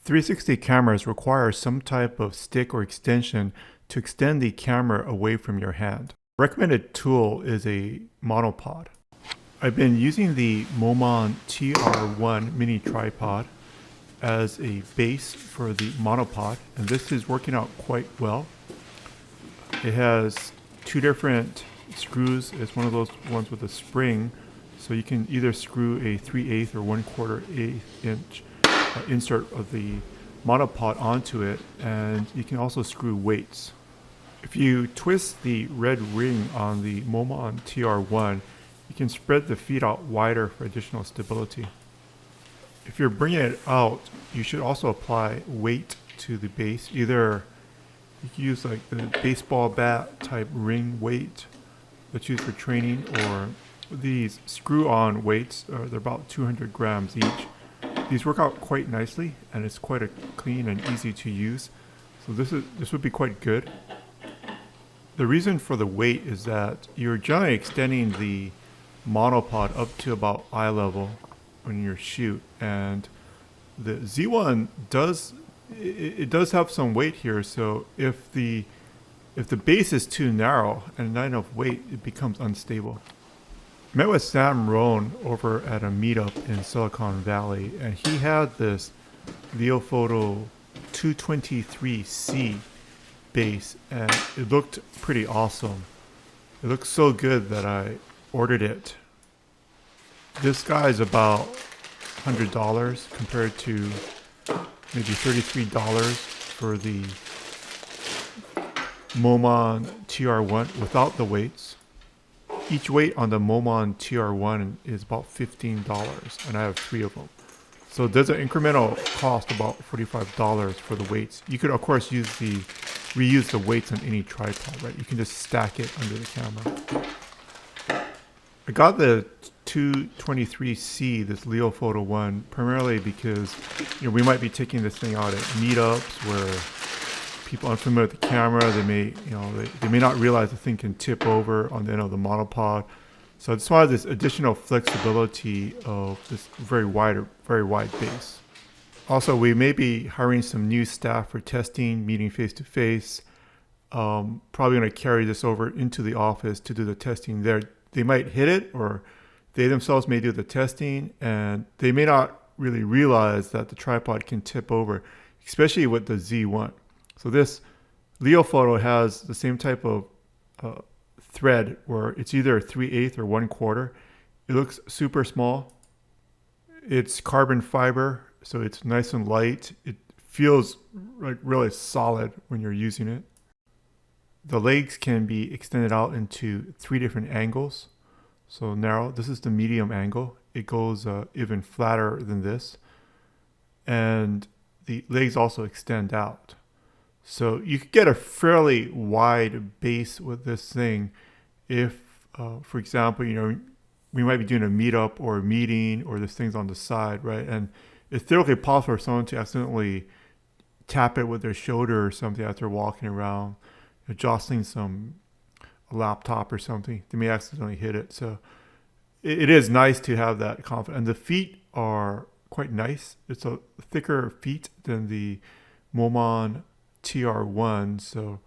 360 cameras require some type of stick or extension to extend the camera away from your hand. Recommended tool is a monopod. I've been using the Moman TR1 mini tripod as a base for the monopod, and this is working out quite well. It has two different screws. It's one of those ones with a spring, so you can either screw a 3/8 or 1/4 inch insert of the monopod onto it, and you can also screw weights. If you twist the red ring on the Moman TR1, you can spread the feet out wider for additional stability. If you're bringing it out, you should also apply weight to the base. Either you can use like the baseball bat type ring weight that's used for training, or these screw-on weights. They're about 200 grams each. These work out quite nicely, and it's quite a clean and easy to use. So this would be quite good. The reason for the weight is that you're generally extending the monopod up to about eye level when you shoot, and the Z1 does have some weight here. So if the base is too narrow and not enough weight, it becomes unstable. I met with Sam Rohn over at a meetup in Silicon Valley, and he had this Leofoto LS-223C base, and it looked pretty awesome. It looked so good that I ordered it. This guy is about $100 compared to maybe $33 for the Moman TR1 without the weights. Each weight on the Moman TR1 is about $15, and I have 3 of them. So there's an incremental cost about $45 for the weights. You could of course reuse the weights on any tripod, right? You can just stack it under the camera. I got the 223C, this Leofoto one, primarily because we might be taking this thing out at meetups where people unfamiliar with the camera, they may not realize the thing can tip over on the end of the monopod. So I just wanted this additional flexibility of this very wide base. Also, we may be hiring some new staff for testing, meeting face to face. Probably going to carry this over into the office to do the testing there. They might hit it, or they themselves may do the testing, and they may not really realize that the tripod can tip over, especially with the Z1. So this Leofoto has the same type of thread where it's either 3/8 or 1/4. It looks super small. It's carbon fiber, so it's nice and light. It feels like really solid when you're using it. The legs can be extended out into 3 different angles. So narrow, this is the medium angle. It goes even flatter than this. And the legs also extend out. So you could get a fairly wide base with this thing if, for example, we might be doing a meetup or a meeting, or this thing's on the side, right? And it's theoretically possible for someone to accidentally tap it with their shoulder or something as they're walking around, jostling a laptop or something. They may accidentally hit it. So it is nice to have that confidence. And the feet are quite nice. It's a thicker feet than the Moman TR1, so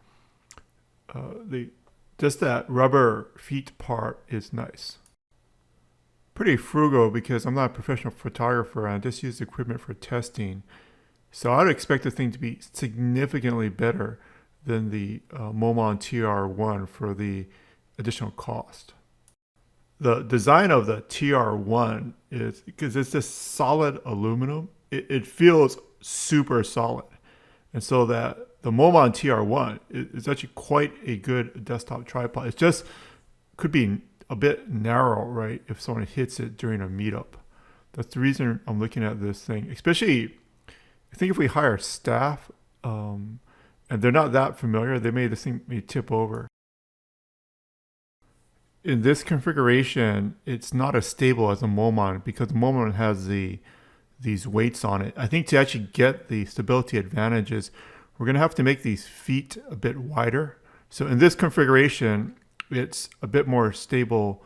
just that rubber feet part is nice. Pretty frugal because I'm not a professional photographer, and I just use equipment for testing. So I'd expect the thing to be significantly better than the Moman TR1 for the additional cost. The design of the TR1 is, because it's just solid aluminum, it feels super solid. And so that the Moman TR1 is actually quite a good desktop tripod. It just could be a bit narrow, right, if someone hits it during a meetup. That's the reason I'm looking at this thing. Especially, I think if we hire staff and they're not that familiar, this thing may tip over. In this configuration, it's not as stable as a Moman because the Moman has these weights on it. I think to actually get the stability advantages, we're going to have to make these feet a bit wider. So in this configuration, it's a bit more stable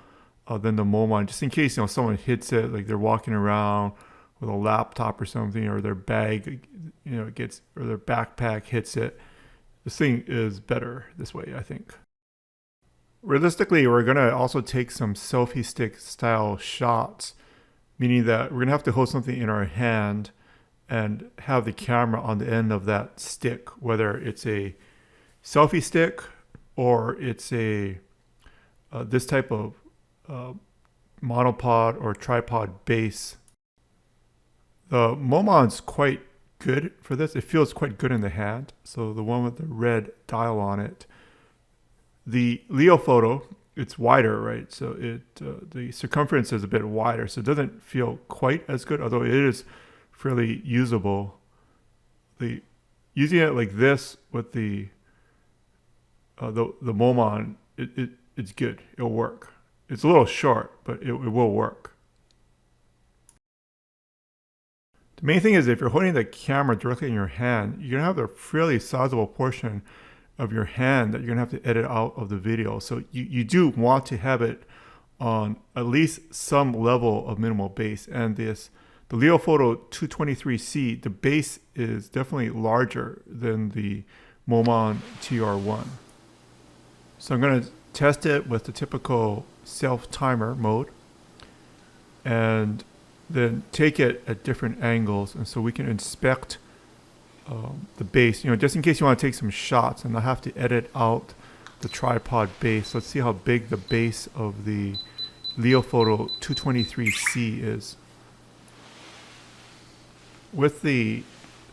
than the Moman, just in case someone hits it, like they're walking around with a laptop or something, or their bag, it gets, or their backpack hits it. This thing is better this way, I think. Realistically, we're going to also take some selfie stick style shots, meaning that we're going to have to hold something in our hand and have the camera on the end of that stick, whether it's a selfie stick or it's a this type of monopod or tripod base. The Moman's quite good for this. It feels quite good in the hand. So the one with the red dial on it. The Leofoto, it's wider, right? So the circumference is a bit wider, so it doesn't feel quite as good, although it is fairly usable. Using it like this with the Moman, it's good. It'll work. It's a little short, but it will work. The main thing is if you're holding the camera directly in your hand, you're gonna have a fairly sizable portion of your hand that you're gonna have to edit out of the video. So you do want to have it on at least some level of minimal bass. And the Leofoto 223C, the bass is definitely larger than the Moman TR1. So I'm gonna test it with the typical self timer mode and then take it at different angles, and so we can inspect the base, just in case you want to take some shots and not have to edit out the tripod base. Let's see how big the base of the Leofoto 223C is. With the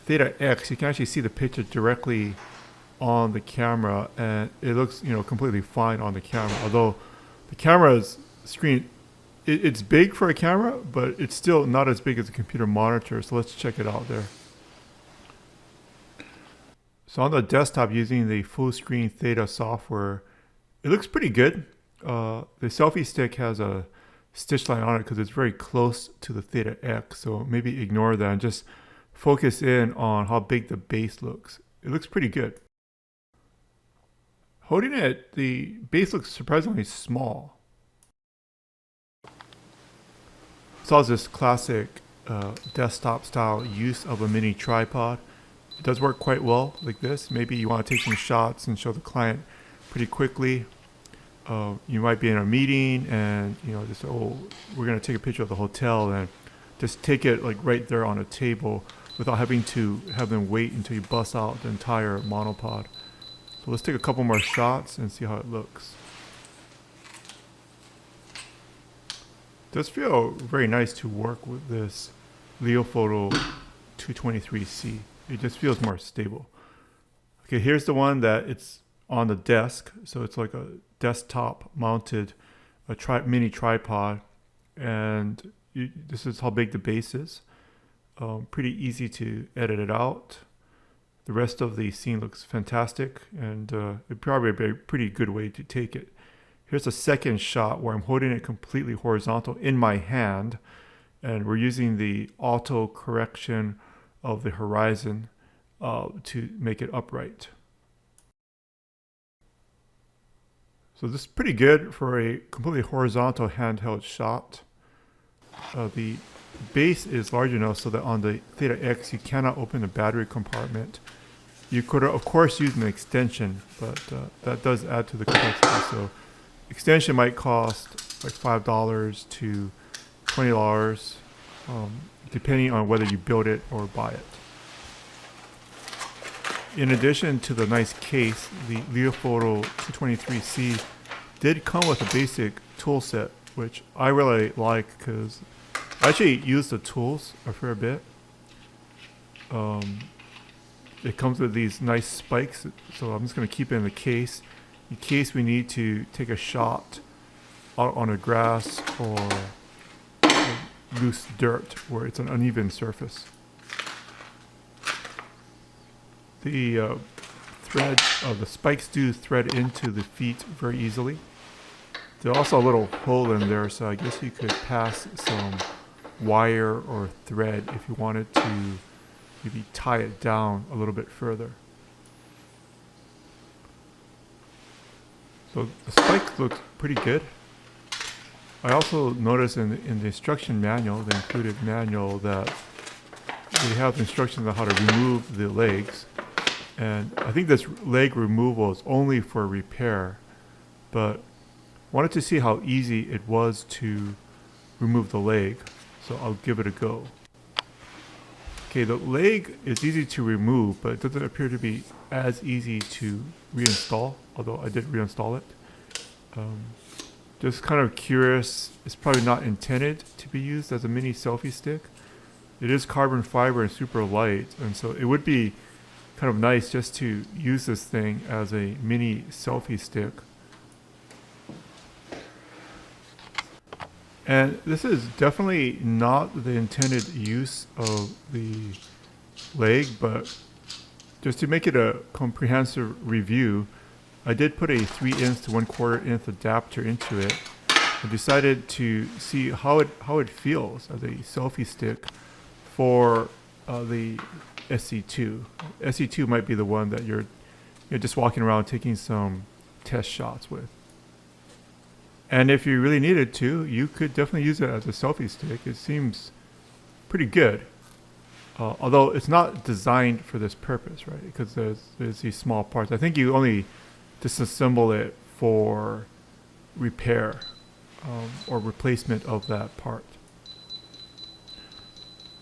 Theta X, you can actually see the picture directly on the camera, and it looks, completely fine on the camera. Although the camera's screen, it's big for a camera, but it's still not as big as a computer monitor. So let's check it out there. So on the desktop using the full screen Theta software, it looks pretty good. The selfie stick has a stitch line on it because it's very close to the Theta X. So maybe ignore that and just focus in on how big the base looks. It looks pretty good. Holding it, the base looks surprisingly small. It's all this classic desktop style use of a mini tripod. It does work quite well like this. Maybe you want to take some shots and show the client pretty quickly. You might be in a meeting and just we're going to take a picture of the hotel, and just take it like right there on a table without having to have them wait until you bust out the entire monopod. So let's take a couple more shots and see how it looks. It does feel very nice to work with this Leofoto 223C. It just feels more stable. Okay, here's the one that it's on the desk. So it's like a desktop mounted mini tripod. And this is how big the base is. Pretty easy to edit it out. The rest of the scene looks fantastic, and it'd probably be a pretty good way to take it. Here's a second shot where I'm holding it completely horizontal in my hand, and we're using the auto correction of the horizon to make it upright. So this is pretty good for a completely horizontal handheld shot. The base is large enough so that on the Theta X you cannot open the battery compartment. You could of course use an extension, but that does add to the complexity. So extension might cost like $5 to $20, depending on whether you build it or buy it. In addition to the nice case, the Leofoto 223C did come with a basic tool set, which I really like because I actually use the tools a fair bit. It comes with these nice spikes, so I'm just going to keep it in the case in case we need to take a shot out on a grass or loose dirt where it's an uneven surface. The the spikes do thread into the feet very easily. There's also a little hole in there, so I guess you could pass some wire or thread if you wanted to maybe tie it down a little bit further. So the spikes look pretty good. I also noticed in the instruction manual, the included manual, that they have instructions on how to remove the legs. And I think this leg removal is only for repair, but wanted to see how easy it was to remove the leg, so I'll give it a go. Okay, the leg is easy to remove, but it doesn't appear to be as easy to reinstall, although I did reinstall it. Just kind of curious, it's probably not intended to be used as a mini selfie stick. It is carbon fiber and super light, and so it would be kind of nice just to use this thing as a mini selfie stick. And this is definitely not the intended use of the leg, but just to make it a comprehensive review, I did put a 3" to 1/4" adapter into it. I decided to see how it feels as a selfie stick for the SC2. SC2 might be the one that you're just walking around taking some test shots with. And if you really needed to, you could definitely use it as a selfie stick. It seems pretty good. Although it's not designed for this purpose, right? Because there's these small parts. I think you only disassemble it for repair or replacement of that part.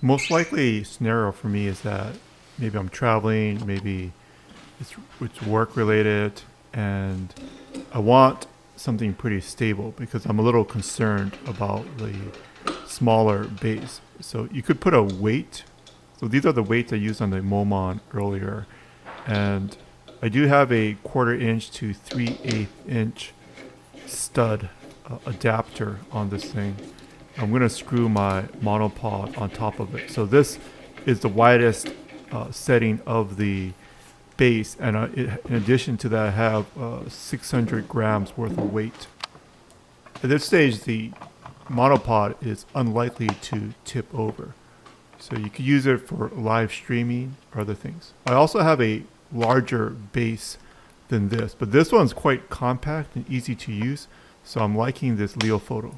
Most likely scenario for me is that maybe I'm traveling, maybe it's work related, and I want something pretty stable because I'm a little concerned about the smaller base. So you could put a weight. So these are the weights I used on the Moman earlier, and I do have a 1/4" to 3/8" stud adapter on this thing. I'm going to screw my monopod on top of it. So this is the widest setting of the base, and in addition to that, I have 600 grams worth of weight. At this stage, the monopod is unlikely to tip over, so you could use it for live streaming or other things. I also have a larger base than this, but this one's quite compact and easy to use, so I'm liking this Leofoto.